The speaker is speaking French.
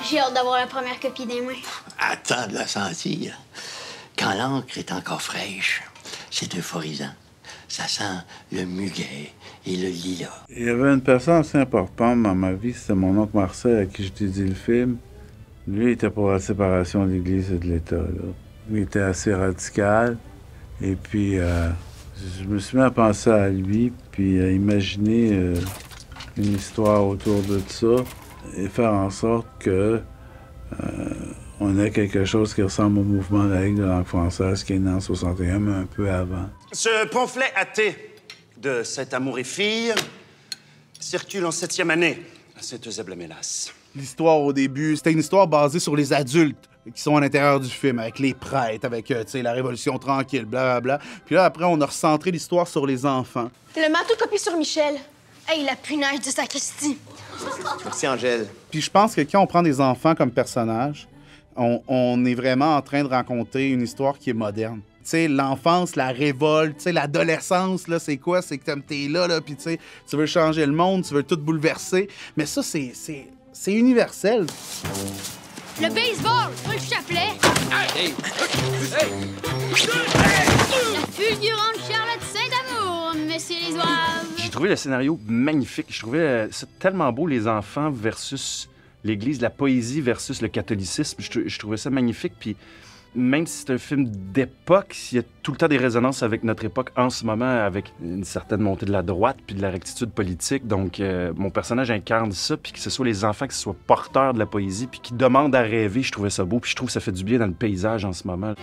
J'ai hâte d'avoir la première copie des mains. Attends de la sentir. Quand l'encre est encore fraîche, c'est euphorisant. Ça sent le muguet et le lilas. Il y avait une personne assez importante dans ma vie, c'était mon oncle Marcel à qui je dédie le film. Lui, il était pour la séparation de l'Église et de l'État, là. Il était assez radical. Et puis, je me suis mis à penser à lui, puis à imaginer une histoire autour de ça et faire en sorte que on ait quelque chose qui ressemble au mouvement de la Ligue de langue française qui est né en 61, mais un peu avant. Ce pamphlet athée de Cet amour et fille circule en 7e année à Sainte-Eusèbe-la-Mélasse. L'histoire, au début, c'était une histoire basée sur les adultes qui sont à l'intérieur du film, avec les prêtres, avec, la Révolution tranquille, blablabla. Puis là, après, on a recentré l'histoire sur les enfants. Le manteau copié sur Michel. Hey, la punaise de sacristie. Merci, Angèle. Puis je pense que quand on prend des enfants comme personnages, on est vraiment en train de raconter une histoire qui est moderne. Tu sais, l'enfance, la révolte, tu sais, l'adolescence, là, c'est quoi? C'est que t'es là, puis tu sais, tu veux changer le monde, tu veux tout bouleverser. Mais ça, c'est universel. Le baseball, pas le chapelet. Hey! La fulgurante Charlotte Saint-Amour, messieurs les oives. J'ai trouvé le scénario magnifique. Je trouvais ça tellement beau, les enfants versus l'Église, la poésie versus le catholicisme. Je trouvais ça magnifique. Puis même si c'est un film d'époque, il y a tout le temps des résonances avec notre époque en ce moment, avec une certaine montée de la droite puis de la rectitude politique. Donc, mon personnage incarne ça, puis que ce soit les enfants qui soient porteurs de la poésie puis qui demandent à rêver, je trouvais ça beau. Puis je trouve que ça fait du bien dans le paysage en ce moment.